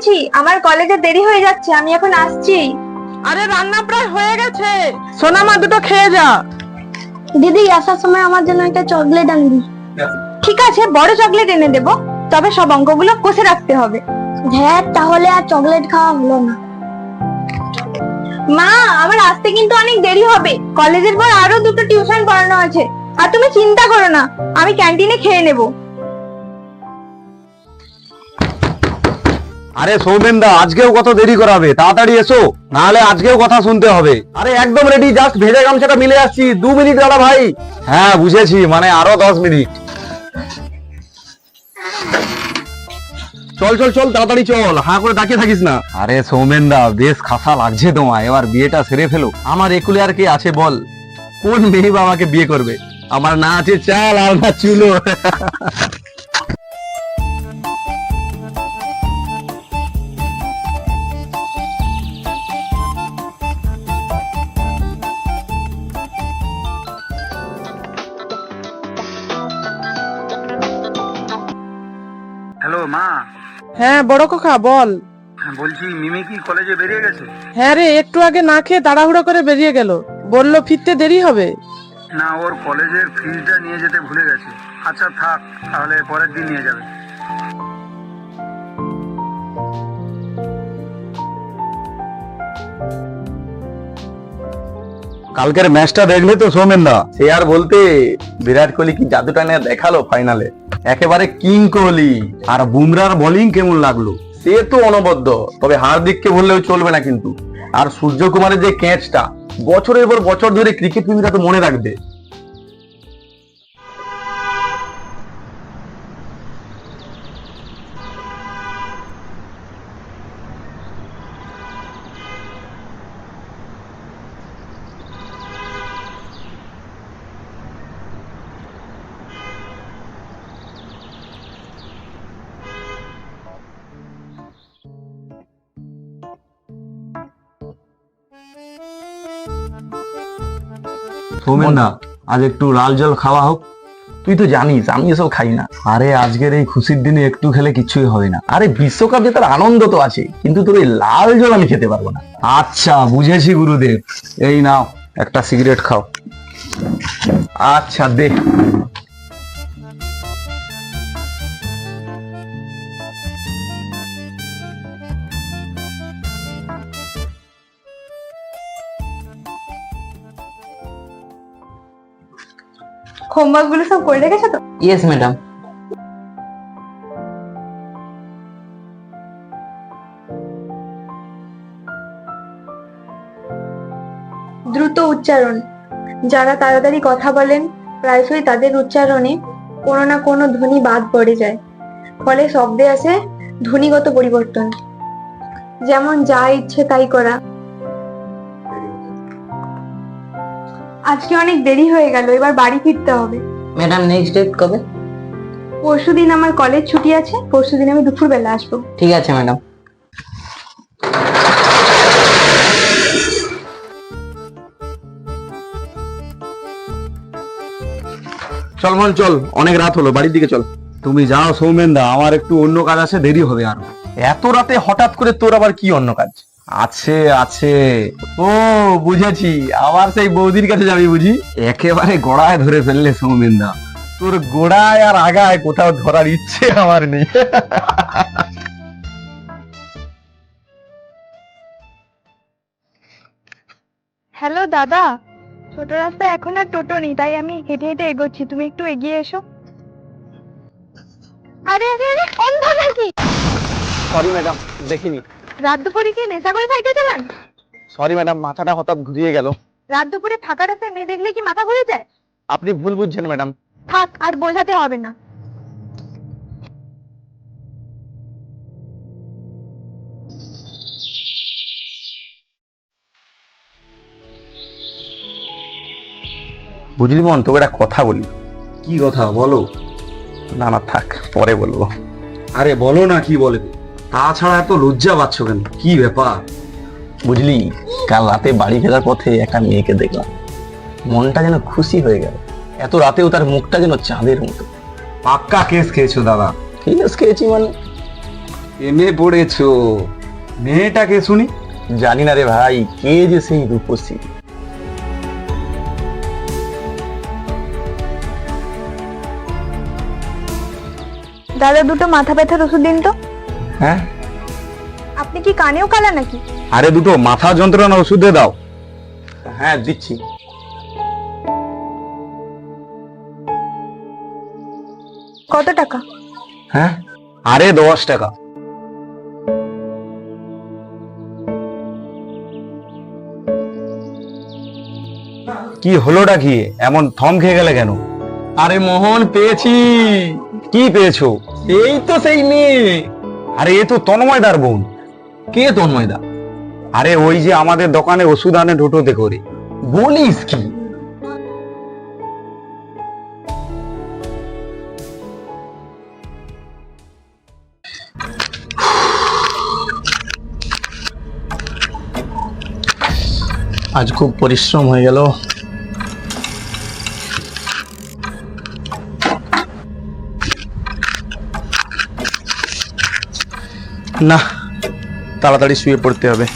এসেছি, আমার কলেজে দেরি হয়ে যাচ্ছে, আমি এখন আসছি। আরে রান্না প্রায় হয়ে গেছে, সোনা মা দুটো খেয়ে যা। দিদি আসার সময় আমার জন্য একটা চকলেট আনবি। ঠিক আছে, বড় চকলেট এনে দেবো, তবে সব অঙ্কগুলো কষে রাখতে হবে। হ্যাঁ, তাহলে আর চকলেট খাওয়া হলো না। মা, আমার আসতে কিন্তু অনেক দেরি হবে, কলেজের পর আরো দুটো টিউশন পড়ানো আছে। আর তুমি চিন্তা করো না, আমি ক্যান্টিনে খেয়ে নেবো। আরে সৌমেনদা, আজকেও কত দেরি করাবে, তাড়াতাড়ি এসো, নাহলে আজকেও কথা শুনতে হবে। আরে একদম রেডি, জাস্ট ভেজা গামছাটা মিলে আসছি, 2 মিনিট দাদা ভাই। হ্যাঁ বুঝেছি, মানে আরো 10 মিনিট। চল চল চল, তাড়াতাড়ি চল, হাঁ করে তাকিয়ে থাকিস না। আরে সৌমেনদা, বেশ খাসা লাগছে তোমায়, এবার বিয়েটা সেরে ফেলো। আমার একুলে আর কে আছে বল, কোন মেয়ে বা আমাকে বিয়ে করবে? আমার না আছে চাল আর না চুলো। হ্যালো মা। হ্যাঁ বড় কাকা বল। বলছি মিমি কি কলেজে বেরিয়ে গেছে? হ্যাঁ রে, একটু আগে না খেয়ে তাড়াহুড়ো করে বেরিয়ে গেল, বললো ফিরতে দেরি হবে। না, ওর কলেজের ফিজটা নিয়ে যেতে ভুলে গেছে। আচ্ছা থাক, তাহলে পরের দিন নিয়ে যাবে। কালকের ম্যাচটা দেখলে তো সৌমেনদা? সে আর বলতে, বিরাট কোহলি কি জাদুটা নিয়ে দেখালো ফাইনালে, একেবারে কিং কোহলি। আর বুমরার বোলিং কেমন লাগলো? সে তো অনবদ্য, তবে হার্দিককে বললেও চলবে না কিন্তু। আর সূর্যকুমারের যে ক্যাচটা, বছরের পর বছর ধরে ক্রিকেট প্রেমীরা তো মনে রাখবে। সৌমেনদা, আজ একটু লাল জল খাওয়া হোক। তুই তো জানিস আমি এসব খাই না। আরে আজকের এই খুশির দিনে একটু খেলে কিছুই হবে না। আরে বিশ্বকাপ জেতার আনন্দ তো আছে, কিন্তু তোর এই লাল জল আমি খেতে পারবো না। আচ্ছা বুঝেছি গুরুদেব, এই নাও একটা সিগারেট খাও। আচ্ছা দে। হোমওয়ার্ক গুলো সব করে রেখেছো তো? Yes madam. দ্রুত উচ্চারণ। যারা তাড়াতাড়ি কথা বলেন, প্রায়শই তাদের উচ্চারণে কোনো না কোনো ধ্বনি বাদ পড়ে যায়, ফলে শব্দে আসে ধ্বনিগত পরিবর্তন। যেমন যা ইচ্ছে তাই করা। আজকে অনেক দেরি হয়ে গেল, এবার বাড়ি ফিরতে হবে। ম্যাডাম নেক্সট ডেট কবে? পরশুদিন আমার কলেজ ছুটি আছে, পরশুদিন আমি দুপুরবেলা আসবো। ঠিক আছে ম্যাডাম। চল মন চল, অনেক রাত হলো, বাড়ির দিকে চল। তুমি যাও সৌমেনদা, আমার একটু অন্য কাজ আছে, দেরি হবে আরো। এত রাতে হঠাৎ করে তোর আবার কি অন্য কাজ? আছে আছে, ও বুঝেছি, আবার সেই বৌদির কাছে যাবি বুঝি? একেবারে গোড়ায় ধরে ফেললে সৌমেনদা, তোর গোড়ায় আর আগায় কোথাও ধরার ইচ্ছে আমার নেই। হ্যালো দাদা, ছোট রাস্তায় এখন আর টোটো নেই, তাই আমি হেঁটে হেঁটে এগোচ্ছি, তুমি একটু এগিয়ে এসো। আরে আরে আরে, অন্ধ নাকি? সরি ম্যাডাম, দেখিনি। রাত দুপুরে কি নেশা করে সাইকেল চালান? সরি ম্যাডাম, মাথাটা হঠাৎ ঘুরিয়ে গেল। রাত দুপুরে ফাঁকা রাস্তায় মেয়ে দেখলে কি মাথা ঘুরে যায়? আপনি ভুল বুঝছেন ম্যাডাম। থাক, আর বোঝাতে হবে না। বুঝলি মন, তোকে একটা কথা বলি। কি কথা বলো? না না থাক, পরে বলবো। আরে বলো না, কি বলবে? তাছাড়া এত লজ্জা পাচ্ছ কেন, কি ব্যাপার? বুঝলি, কাল রাতে বাড়ি ফেরার পথে একটা মেয়েকে দেখলাম, মনটা যেন খুশি হয়ে গেল। এত রাতেও তার মুখটা যেন চাঁদের মতো। পাক্কা কেস খেয়েছো দাদা? কেস খেয়েছি মানে? এমে পড়েছো? মেয়েটাকে শুনি। জানি না রে ভাই, কে যে সেই রূপসী। দাদা, দুটো মাথা ব্যথার ওষুধ দিন তো। হ্যাঁ, আপনি কি কানেও কালা নাকি? আরে দুটো মাথা যন্ত্রণার ওষুধ দিয়ে দাও। হ্যাঁ দিচ্ছি। কত টাকা? হ্যাঁ, আরে 10 টাকা। কি হলোটা কি? এমন থম খেয়ে গেলে কেন? আরে মোহন, পেয়েছি। কি পেয়েছো? এই তো সেই মেয়ে। আরে এ তো তন্ময়দার বোন। কে তন্ময়দা? আরে ওই যে আমাদের দোকানে ওষুধ আনে টোটোতে করে। বলিস কি? আজ খুব পরিশ্রম হয়ে গেল। না, তাড়াতাড়ি শুয়ে পড়তে হবে।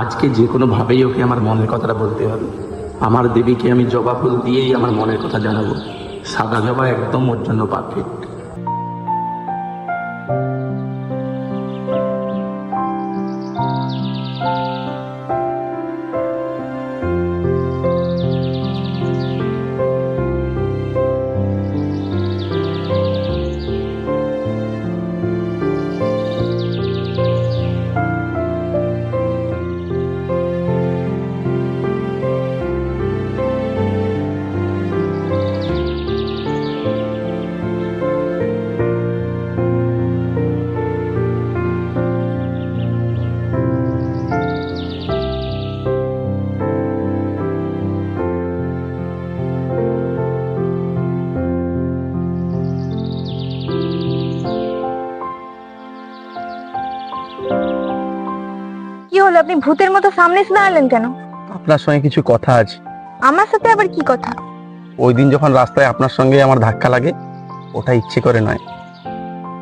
আজকে যে কোনো ভাবেই ওকে আমার মনের কথাটা বলতে হবে। আমার দেবীকে আমি জবা ফুল দিয়েই আমার মনের কথা জানাবো। সাদা জবা একদম ওর জন্য পারফেক্ট। কি হলো, আপনি ভূতের মতো সামনে এসে দাঁড়ালেন কেন? আপনার সঙ্গে কিছু কথা আছে। আমার সাথে আবার কি কথা? ওই দিন যখন রাস্তায় আপনার সঙ্গে আমার ধাক্কা লাগে, ওটা ইচ্ছে করে নয়।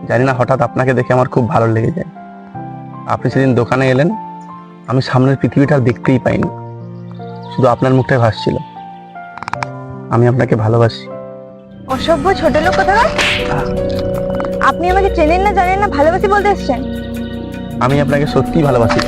জানি না, হঠাৎ আপনাকে দেখে আমার খুব ভালো লেগে যায়। আপনি সেদিন দোকানে এলেন, আমি সামনের পৃথিবীটা আর দেখতেই পাইনি, শুধু আপনার মুখটাই ভাসছিল। আমি আপনাকে ভালোবাসি। অসভ্য ছোট লোক কোথাকার। আপনি আমাকে চেনেন না জানেন না ভালোবাসি বলতে এসছেন। আমি আপনাকে সত্যিই ভালোবাসি।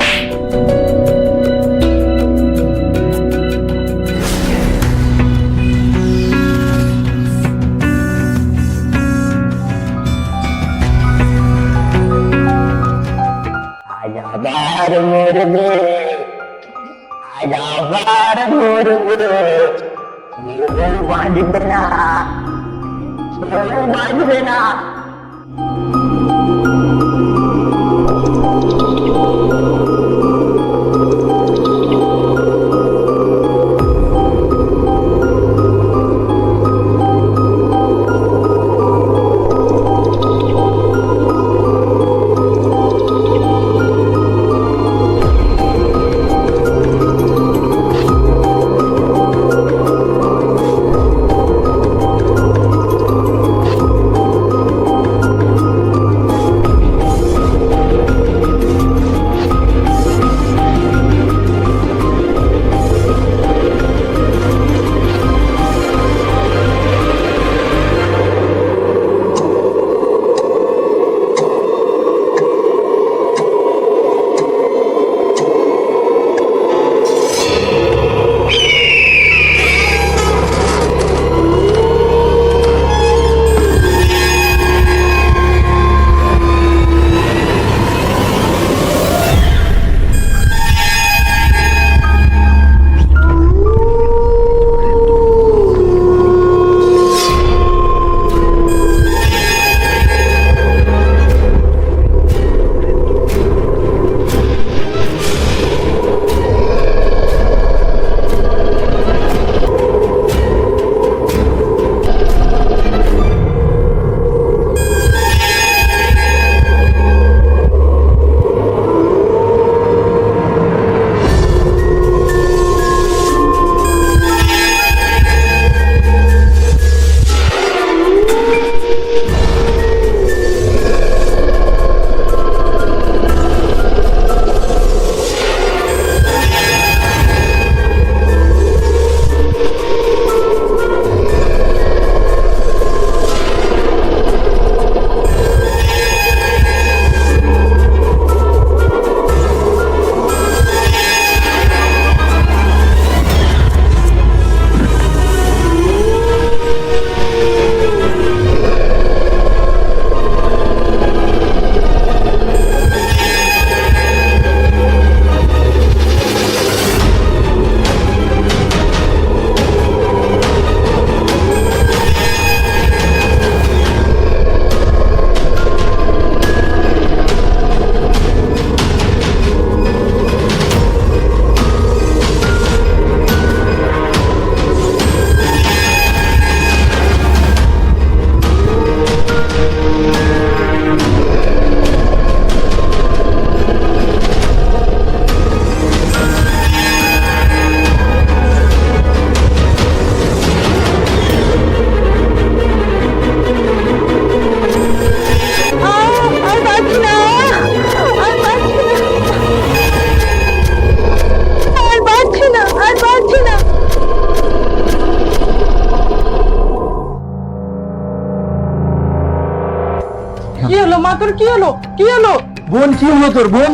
কি হলো মা, তোর কি হলো? কি হলো? বোন, কি হলো তোর বোন?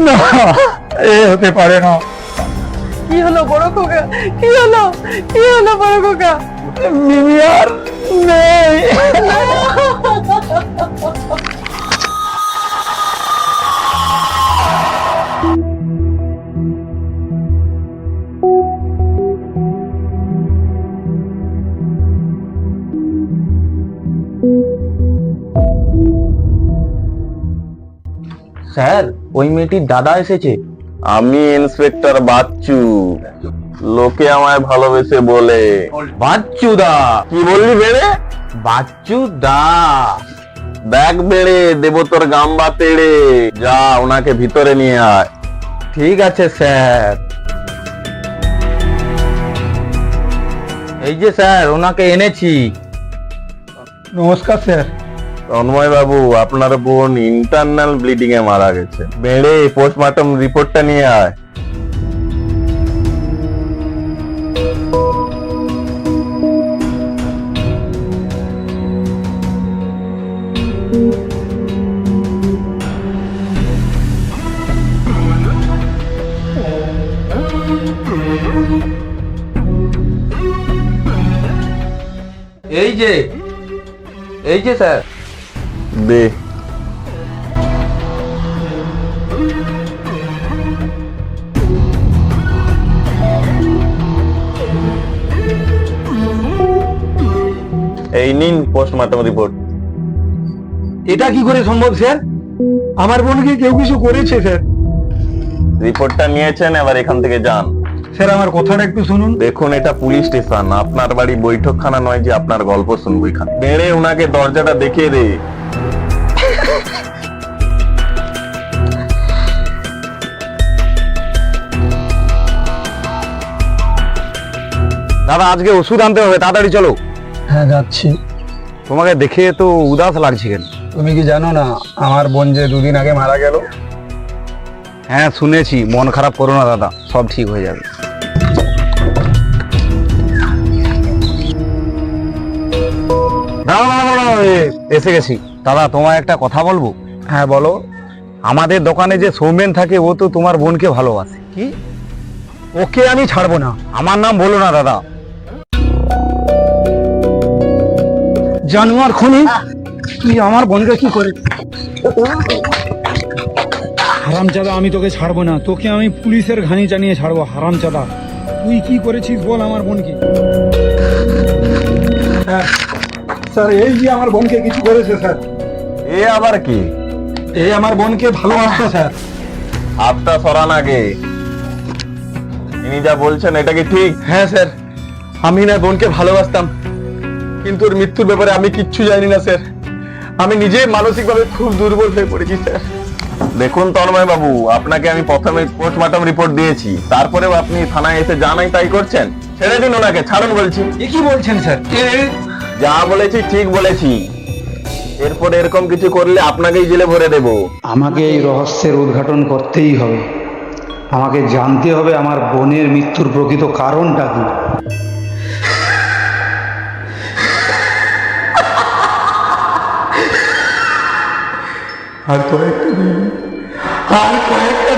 না, এ হতে পারে না। কি হলো বড় খোকা? কি হলো? কি হলো বড় খোকা? মিমি আর নেই। স্যার, ওই মেয়েটির দাদা এসেছে। আমি ইন্সপেক্টর বাচ্চু, লোকে আমায় ভালোবেসে বলে। বাচ্চু দা? কি বললি বেড়ে? বাচ্চু দা। দেখ বেড়ে, দেব তোর গাম্বা তেড়ে। যা, ওনাকে ভিতরে নিয়ে আয়। ঠিক আছে স্যার। এই যে স্যার, ওনাকে এনেছি। নমস্কার স্যার। তন্ময় বাবু, আপনার বোন ইন্টারনাল ব্লিডিং এ মারা গেছে। বেড়ে, পোস্টমর্টম রিপোর্টটা নিয়ে আয়। যে স্যার। দে। এই নিন পোস্টমর্টম রিপোর্ট। এটা কি করে সম্ভব স্যার? আমার বোনকে কেউ কিছু করেছে স্যার। রিপোর্টটা নিয়েছেন, এবার এখান থেকে যান। স্যার আমার কথাটা একটু শুনুন। দেখুন, এটা পুলিশ স্টেশন, আপনার বাড়ি বৈঠকখানা নয় যে আপনার গল্প শুনবো এখানে। বেড়ে ওনাকে দরজাটা দেখিয়ে দে। দাদা আজকে ওষুধ আনতে হবে, তাড়াতাড়ি চলো। হ্যাঁ যাচ্ছি। তোমাকে দেখে তো উদাস লাগছে কেন? তুমি কি জানো না আমার বোন যে 2 দিন আগে মারা গেল? হ্যাঁ শুনেছি, মন খারাপ করো না দাদা, সব ঠিক হয়ে যাবে। দাঁড়াও, দাঁড়াও, দাঁড়াও, এসে গেছি। দাদা তোমায় একটা কথা বলবো। হ্যাঁ বলো। আমাদের দোকানে যে সৌমেন থাকে ও তো তোমার বোনকে ভালোবাসে। কি? ওকে আমি ছাড়বো না। আমার নাম বলো না দাদা। জানোয়ার খুনি, তুই আমার বোনকে কি করে? হারামজাদা, আমি তোকে ছাড়বো না, তোকে আমি পুলিশের ঘানি জানিয়ে ছাড়বো। হারামজাদা, তুই কি করেছিস বল আমার বোনকে। স্যার এই যে আমার বোনকে কিছু করেছে স্যার। এ আবার কি? এই আমার বোনকে ভালোবাসতো স্যার। হাতটা সরান আগে। ইনি যা বলছেন এটা কি ঠিক? হ্যাঁ স্যার, আমি না বোনকে ভালোবাসতাম, কিন্তু ওর মৃত্যুর ব্যাপারে আমি কিচ্ছু জানি না স্যার। আমি নিজে মানসিকভাবে খুব দুর্বল হয়ে পড়েছি স্যার। দেখুন তন্ময় বাবু, আপনাকে আমি প্রথমে পোস্টমর্টম রিপোর্ট দিয়েছি, তারপরেও আপনি থানায় এসে যা নাই তাই করছেন। ছেড়ে দিন ওনাকে, ছাড়ুন বলছি। এ কি বলছেন স্যার? যা বলেছি ঠিক বলেছি। এরপরে এরকম কিছু করলে আপনাকেই জেলে ভরে দেব। আমাকে এই রহস্যের উদ্ঘাটন করতেই হবে। আমাকে জানতে হবে আমার বোনের মৃত্যুর প্রকৃত কারণটা কি। আর কয়েকটা দিন, আর কয়েকটা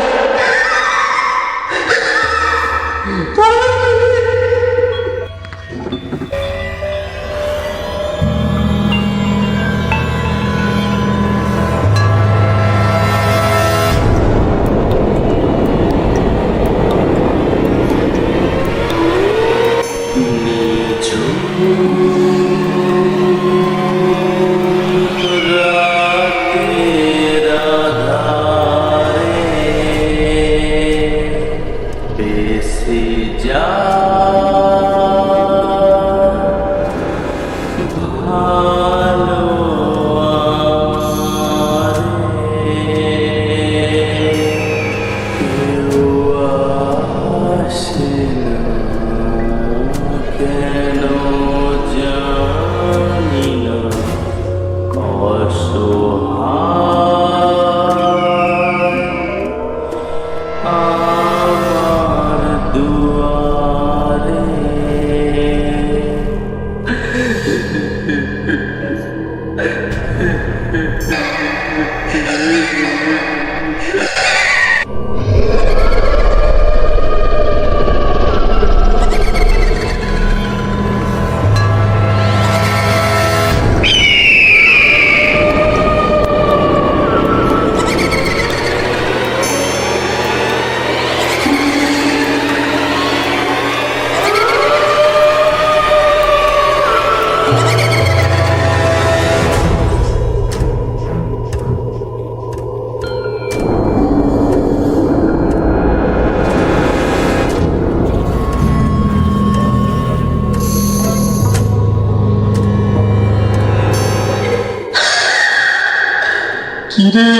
কিরে,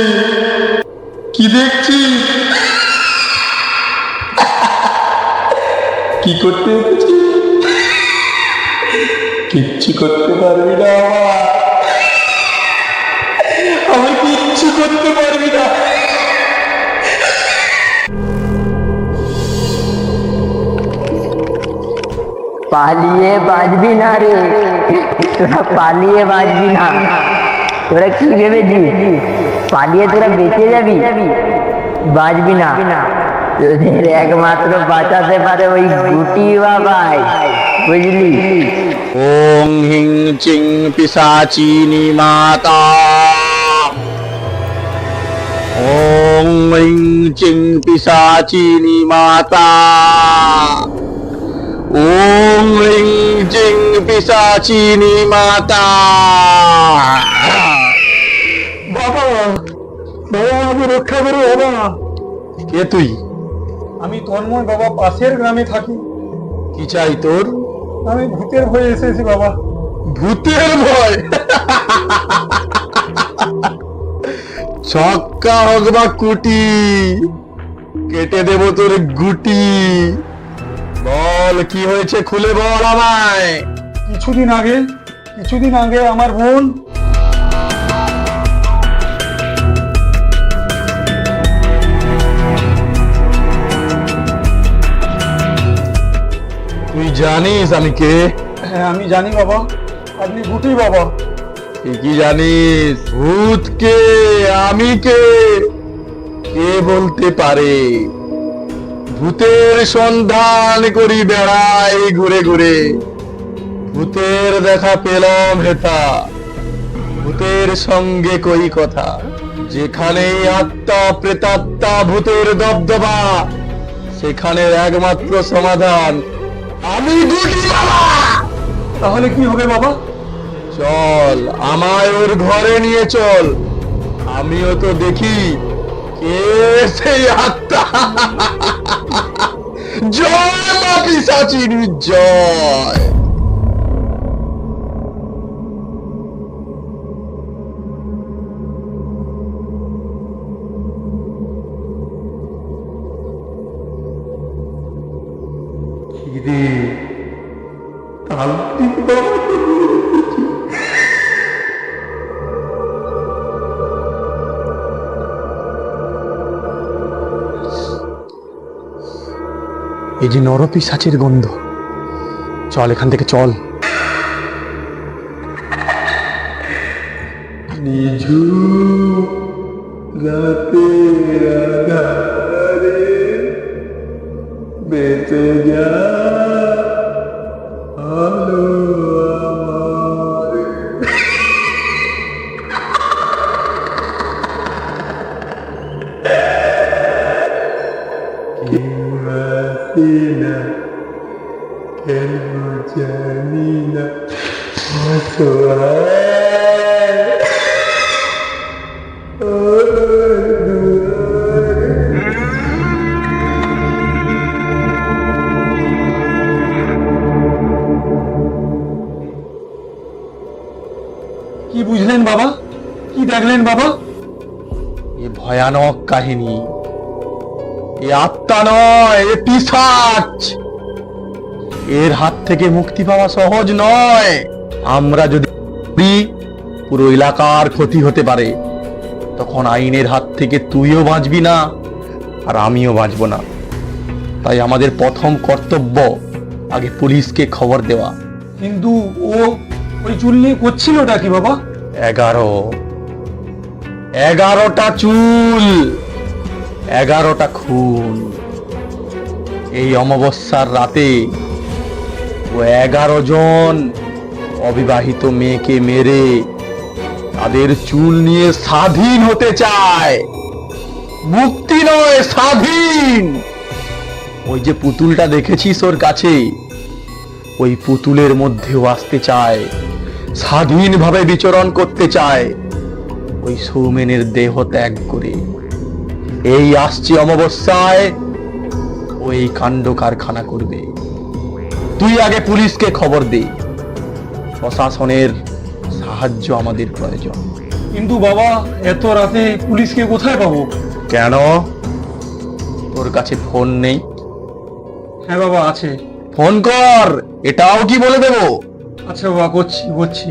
কি দেখছিস? কি করতে এসেছিস? কিচ্ছু করতে পারবি না, আমি কিচ্ছু করতে পারবি না। পালিয়ে বাঁচবি না রে, তোরা পালিয়ে বাঁচবি না। তোরা কি ভেবেছিস পালিয়ে তোরা বেঁচে যাবি? বাঁচবি না। তোদের একমাত্র বাঁচাতে পারে ওই গুটি বাবাই। বুঝলি? ওং হিং চিং পিশাচিনী মাতা, ওং হিং চিং পিশাচিনী মাতা, ওং হিং চিং পিশাচিনী মাতা। বাবা, বাবা আমাকে রক্ষা করো বাবা। কে তুই? আমি তন্ময় বাবা, পাশের গ্রামে থাকি। কি চাই তোর? আমি ভূতের ভয়ে এসেছি বাবা। ভূতের ভয়? ছক্কা হোক বা কুটি, কেটে দেব তোর গুটি। বল কি হয়েছে, খুলে বল আমায়। কিছুদিন আগে আমার বোন তুই জানিস আমি কে? হ্যাঁ আমি জানি বাবা, আপনি গুটি বাবা। তুই কি জানিস ভূত কে, আমি কে? কে বলতে পারে? ভূতের সন্ধান করি বেড়াই ঘুরে ঘুরে, ভূতের দেখা পেলাম হেথা, ভূতের সঙ্গে কই কথা। যেখানে আত্মা প্রেতাত্মা ভূতের দবদবা, সেখানের একমাত্র সমাধান আমি গুটি বাবা। তাহলে কি হবে বাবা? চল আমায় ওর ঘরে নিয়ে চল, আমিও তো দেখি কে সেই আত্মা। জয় মা পিশাচিনী জয়। কিরে তান্ত্রিক বাবা, এই যে নরপিশাচের গন্ধ, চল এখান থেকে চল। নিঝু রাতের আঁধারে বেঁচে যা আলো আমার। কেন জানি না, কি বুঝলেন বাবা? কি দেখলেন বাবা? এ ভয়ানক কাহিনী, এ আত্মা নয়, এ পিশাচ। এর হাত থেকে মুক্তি পাওয়া সহজ নয়। আমরা যদি পুরো এলাকার ক্ষতি হতে পারে, তখন আইনের হাত থেকে তুইও বাঁচবি না আর আমিও বাঁচব না। তাই আমাদের প্রথম কর্তব্য আগে পুলিশকে খবর দেওয়া। কিন্তু ও ওই চুল নিয়ে করছিলটা কি বাবা? 11টা চুল, 11টা খুন। এই অমাবস্যার রাতে ও 11 জন অবিবাহিত মেয়েকে মেরে তাদের চুল নিয়ে স্বাধীন হতে চায়। মুক্তি নয়, স্বাধীন। ওই যে পুতুলটা দেখেছিস ওর কাছে, ওই পুতুলের মধ্যেও আসতে চায়, স্বাধীনভাবে বিচরণ করতে চায়, ওই সৌমেনের দেহ ত্যাগ করে। এই আসছে অমাবস্যায় ওই কাণ্ড কারখানা করবে। তুই আগে পুলিশকে খবর দে, প্রশাসনের সাহায্য আমাদের প্রয়োজন। কিন্তু বাবা, এত রাতে পুলিশকে কোথায় পাবো? কেন, তোর কাছে ফোন নেই? হ্যাঁ বাবা আছে। ফোন কর, এটাও কি বলে দেবো? আচ্ছা বাবা, করছি।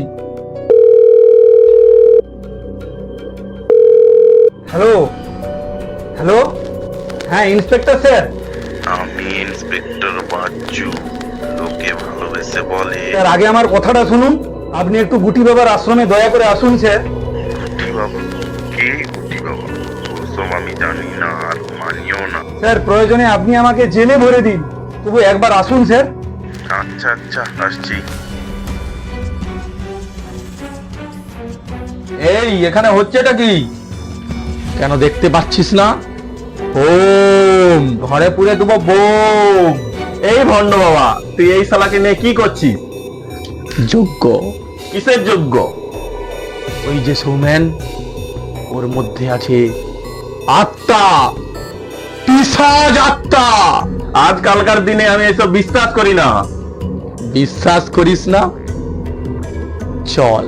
হ্যালো, হ্যাঁ ইন্সপেক্টর স্যার। আমি ইন্সপেক্টর বাচ্চু, লোকে ভালোবেসে বলে। স্যার আগে আমার কথাটা শুনুন। আপনি একটু গুটি বাবার আশ্রমে দয়া করে আসুন স্যার। গুটি বাবা? কে গুটি বাবা? ওসব আমি জানি না আর মানিও না। স্যার প্রয়োজনে আপনি আমাকে জেলে ভরে দিন, তবু একবার আসুন স্যার। আচ্ছা আচ্ছা আচ্ছা, আসছি। এই এখানে হচ্ছেটা কি? কেন দেখতে পাচ্ছিস না? ওম, ঘরে পুড়ে দেবো বোম। এই ভণ্ড বাবা, তুই এই শালাকে নিয়ে কি করছিস? যোগ্য। কিসের যোগ্য? ওই যে সৌমেন, ওর মধ্যে আছে আত্মা, পিশাচ আত্মা। আজকালকার দিনে আমি এসব বিশ্বাস করি না। বিশ্বাস করিস না? চল,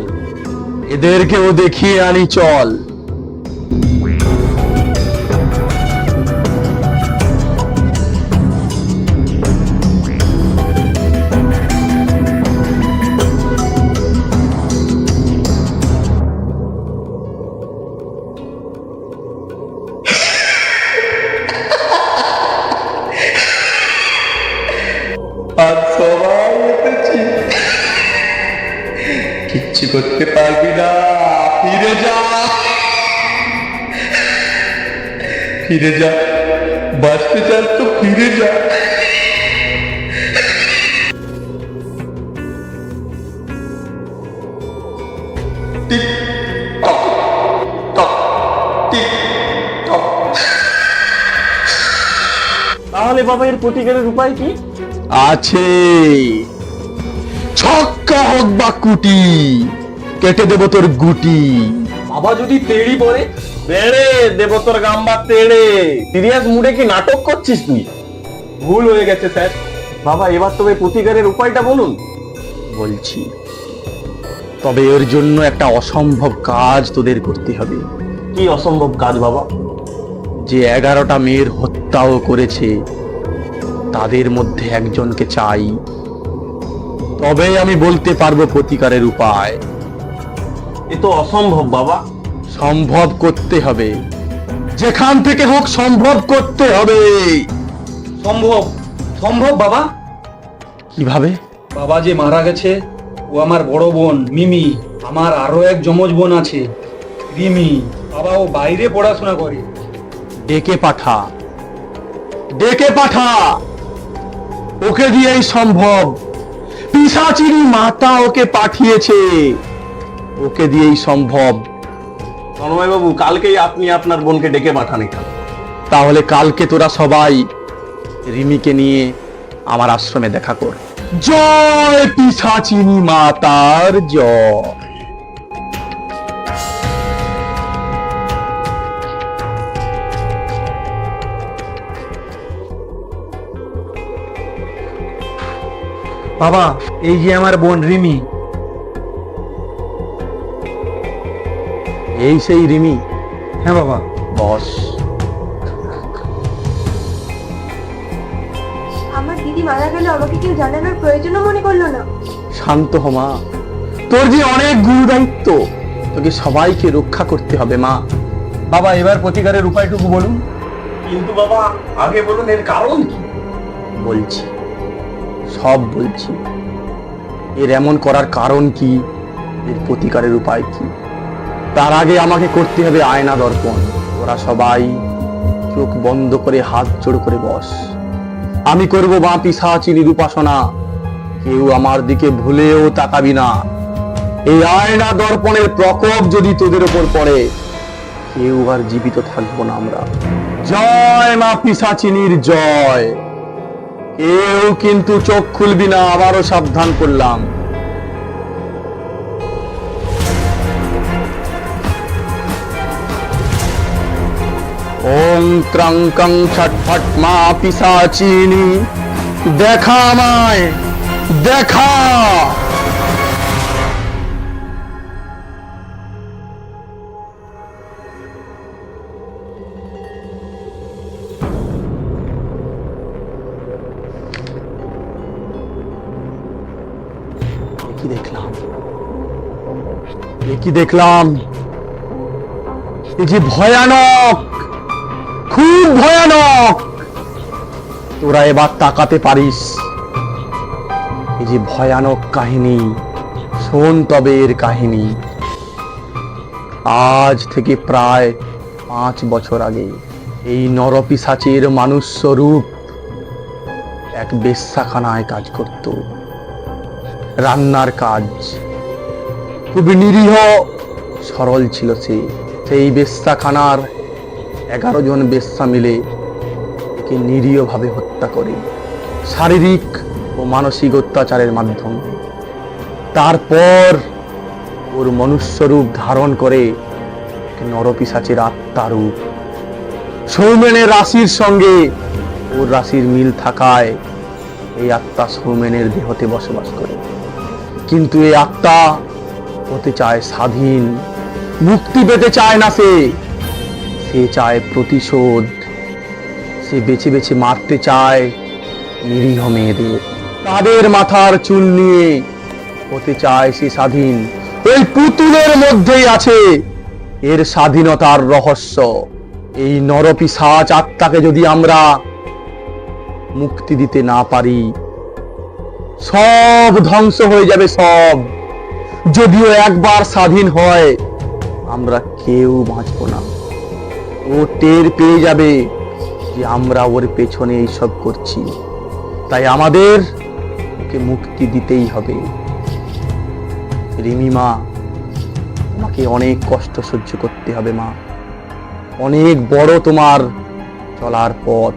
এদেরকেও দেখিয়ে আনি, চল। আজ সবাই এসেছি, কিচ্ছু করতে পারবি না। ফিরে যা, ফিরে যা, বাঁচতে চাস তো ফিরে যা। টিক টক টক, টিক টক। তাহলে বাবা এর প্রতিকারের উপায় কি? আছে, ছক্কা হোক বা কুটি, কেটে দেব তোর গুটি। বাবা যদি তেড়ি পড়ে? তেড়ে দেব তোর গাম্বা তেড়ে। সিরিয়াস মুডে কি নাটক করছিস তুই? ভুল হয়ে গেছে স্যার। বাবা এবার তবে প্রতিকারের উপায়টা বলুন। বলছি, তবে এর জন্য একটা অসম্ভব কাজ তোদের করতে হবে। কি অসম্ভব কাজ বাবা? যে 11টা মেয়ের হত্যাও করেছে, তাদের মধ্যে একজনকে চাই, তবেই আমি বলতে পারবো প্রতিকারের উপায়। এ তো অসম্ভব বাবা। সম্ভব করতে হবে, যেখান থেকে হোক সম্ভব করতে হবে। সম্ভব, সম্ভব বাবা। কিভাবে? বাবা যে মারা গেছে, ও আমার বড় বোন মিমি। আমার আরো এক যমজ বোন আছে, রিমি। বাবা ও বাইরে পড়াশোনা করে। ডেকে পাঠা, ডেকে পাঠা, ওকে দিয়েই সম্ভব। পিশাচিনী মাতা ওকে পাঠিয়েছে, ওকে দিয়েই সম্ভব। তন্ময় বাবু, কালকেই আপনি আপনার বোনকে ডেকে পাঠান এখানে। তাহলে কালকে তোরা সবাই রিমিকে নিয়ে আমার আশ্রমে দেখা কর। জয় পিশাচিনী মাতার জয়। বাবা, এই যে আমার বোন রিমি। এই সেই রিমি? হ্যাঁ বাবা। বস। আমার দিদি মারা গেল, আমাকে কেউ জানানোর প্রয়োজনও মনে করলো না। শান্ত হ মা, তোর যে অনেক গুরু দায়িত্ব, তোকে সবাইকে রক্ষা করতে হবে মা। বাবা এবার প্রতিকারের উপায়টুকু বলুন। কিন্তু বাবা আগে বলুন এর কারণ কি? বলছি, সব বলছি। এর এমন করার কারণ কি, এর প্রতিকারের উপায় কি, তার আগে আমাকে করতে হবে আয়না দর্পণ। ওরা সবাই চোখ বন্ধ করে হাত জোড় করে বস। আমি করব মা পিশাচিনীর উপাসনা, কেউ আমার দিকে ভুলেও তাকাবি না। এই আয়না দর্পণের প্রকোপ যদি তোদের উপর পড়ে, কেউ আর জীবিত থাকবো না আমরা। জয় মা পিশাচিনীর জয়। কেউ কিন্তু চোখ খুলবি না, আবারও সাবধান করলাম। ওম ত্রং কং ছটফট মা পিশাচিনী, দেখা আমায়, দেখা। কি দেখলাম, কি দেখলাম, এ যে ভয়ানক, খুব ভয়ানক। তোরা এবার তাকাতে পারিস। এই যে ভয়ানক কাহিনী, শোন তবে এর কাহিনী। আজ থেকে প্রায় 5 বছর আগে এই নরপিশাচের মানুষ স্বরূপ এক বেশ্যাখানায় কাজ করত। রান্নার কাজ। খুবই নিরীহ সরল ছিল সে। সেই বেশ্যাখানার 11 জন বেশ্যা মিলে একে নিরীহভাবে হত্যা করে, শারীরিক ও মানসিক অত্যাচারের মাধ্যমে। তারপর ওর মনুষ্য রূপ ধারণ করে নরপিশাচের আত্মারূপ। সৌমেনের রাশির সঙ্গে ওর রাশির মিল থাকায় এই আত্মা সৌমেনের দেহতে বসবাস করে। কিন্তু এই আত্মা হতে চায় স্বাধীন, মুক্তি পেতে চায় না। সে চায় প্রতিশোধ। সে বেছে বেছে মারতে চায় নিরীহ মেয়েদের, তাদের মাথার চুল নিয়ে হতে চায় সে স্বাধীন। ওই পুতুলের মধ্যেই আছে এর স্বাধীনতার রহস্য। এই নরপিশাচ আত্মাকে যদি আমরা মুক্তি দিতে না পারি, সব ধ্বংস হয়ে যাবে সব। যদিও একবার স্বাধীন হয়, আমরা কেউ বাঁচব না। ও টের পেয়ে যাবে যে আমরা ওর পেছনে এইসব করছি, তাই আমাদের ওকে মুক্তি দিতেই হবে। রিমি মা, তোমাকে অনেক কষ্ট সহ্য করতে হবে মা। অনেক বড় তোমার চলার পথ,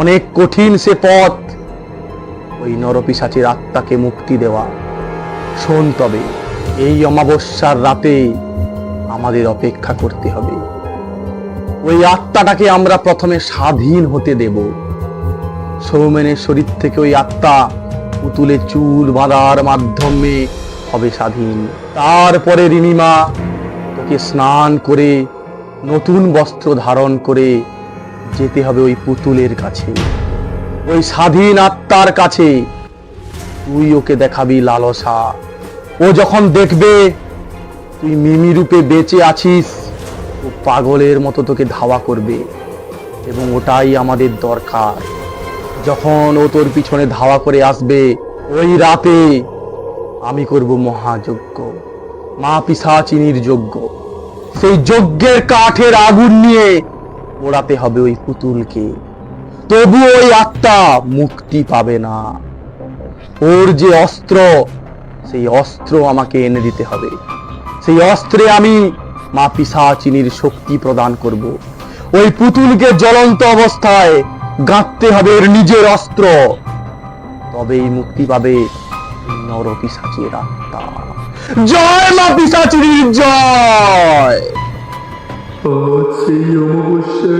অনেক কঠিন সে পথ, ওই নরপিশাচের আত্মাকে মুক্তি দেওয়া। শোন, তবে এই অমাবস্যার রাতে আমাদের অপেক্ষা করতে হবে। ওই আত্মাটাকে আমরা প্রথমে স্বাধীন হতে দেব। সৌমেনের শরীর থেকে ওই আত্মা পুতুলে চুল বাঁধার মাধ্যমে হবে স্বাধীন। তারপরে রিমিমা, তোকে স্নান করে নতুন বস্ত্র ধারণ করে যেতে হবে ওই পুতুলের কাছে, ওই স্বাধীন আত্মার কাছে। তুই ওকে দেখাবি লালসা। ও যখন দেখবে তুই মিমি রূপে বেঁচে আছিস, ও পাগলের মতো তোকে ধাওয়া করবে। এবং ওটাই আমাদের দরকার। যখন ও তোর পিছনে ধাওয়া করে আসবে, ওই রাতে আমি করব মহাযজ্ঞ, মা পিশাচিনীর যজ্ঞ। সেই যজ্ঞের কাঠের আগুন নিয়ে পোড়াতে হবে ওই পুতুলকে। তবু ওই আত্মা মুক্তি পাবে না। ওর যে অস্ত্র, সেই অস্ত্র আমাকে এনে দিতে হবে। সেই অস্ত্রে আমি মা পিশাচিনীর শক্তি প্রদান করব। ওই পুতুলকে জ্বলন্ত অবস্থায় গাঁথতে হবে এর নিজের অস্ত্র। তবেই মুক্তি পাবে নরপিশাচের আত্মা। জয় মা পিশাচিনীর জয়। সেই অমাবস্যা,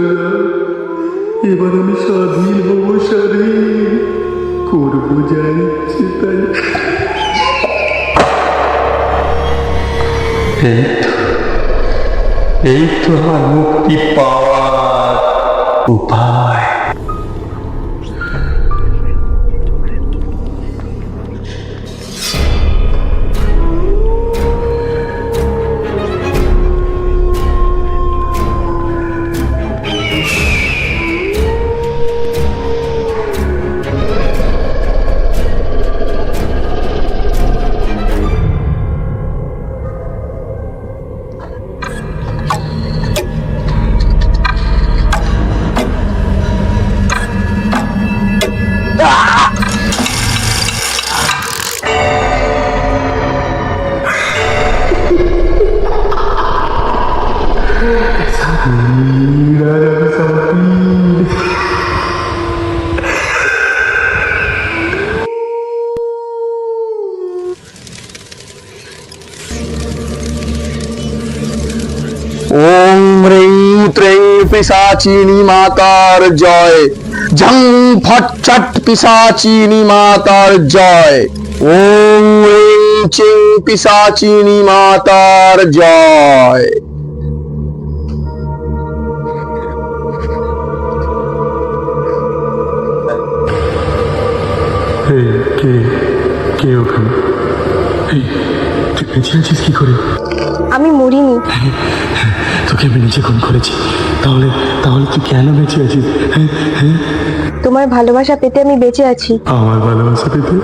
এবার আমি স্বাধীন হব, স্বাধীন করবো যা ইচ্ছে তাই। এই তো আমার মুক্তি পাওয়ার উপায়। ওম হ্রিং ত্রিং পিশাচিনী মাতার জয়। ঝং ফট ছট পিশাচিনী মাতার জয়। ওম হ্রিং চিং পিশাচিনী মাতার জয়। কে কে ওখানে? এই, তুই বেঁচে আছিস কি করে? আমি মরিনি। তোকে আমি নিজে খুন করেছি, তাহলে তাহলে তুই কেন বেঁচে আছিস? তোমার ভালোবাসা পেতে আমি বেঁচে আছি। আমার ভালোবাসা পেতে?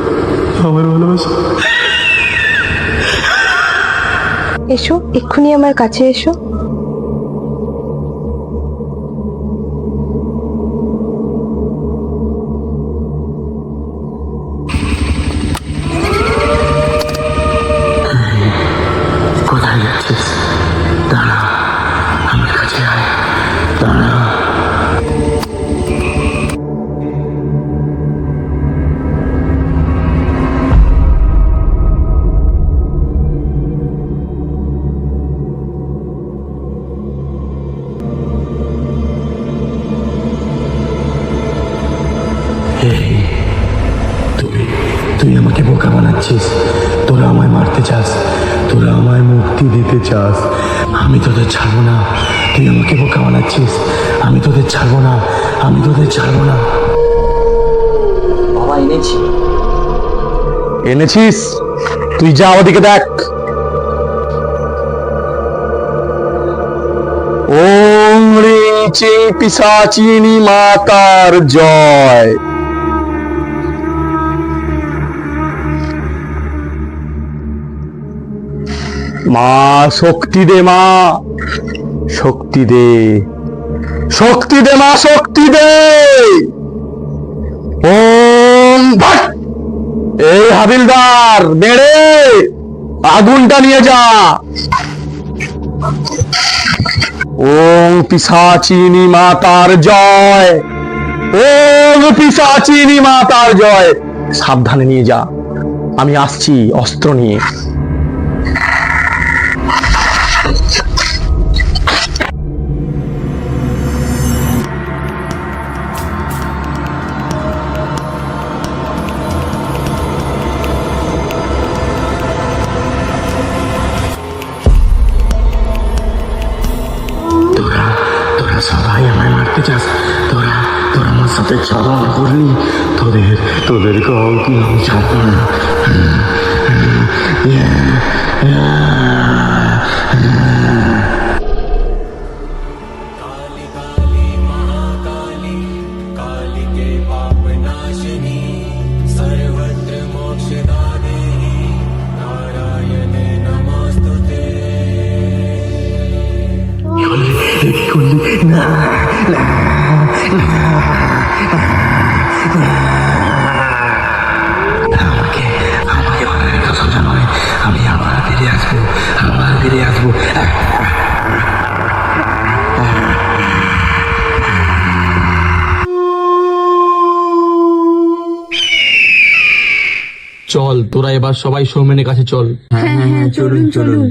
আমার ভালোবাসা? এসো, এক্ষুনি আমার কাছে এসো। দাঁড়া, আমার কাছে আয়, দাঁড়া। তুই আমাকে বোকা বানাচ্ছিস, তোরা আমায় মারতে চাস, তোরা আমায় মুক্তি দিতে চাস, আমি তোদের ছাড়বো না। তুই আমাকে বোকা বানাচ্ছিস, আমি তোদের ছাড়বো না, আমি তোদের ছাড়বো না। বাবা এনেছি। এনেছিস? তুই যা ওদিকে দেখ। ওম রিচি পিশাচিনী মাতার জয়। মা শক্তি দে, মা শক্তি দে, শক্তি দে মা, শক্তি দে। ওম ভাট। এই হাবিলদার, বেড়ে আগুনটা নিয়ে যা। ওম পিশাচিনী মাতার জয়, ওম পিশাচিনী মাতার জয়। সাবধানে নিয়ে যা, আমি আসছি অস্ত্র নিয়ে। তোরা সবাই আমায় মারতে চাস, তোরা তোরা আমার সাথে চরণ করলি, তোদের কাউকে আমি ছাড়বো না। আমাকে বানানোর কথা নয়, আমি আবার ফিরে আসবো, আবার ফিরে আসবো। চল, তোরা এবার সবাই সৌমেনের কাছে চল। হ্যাঁ হ্যাঁ, চলুন চলুন।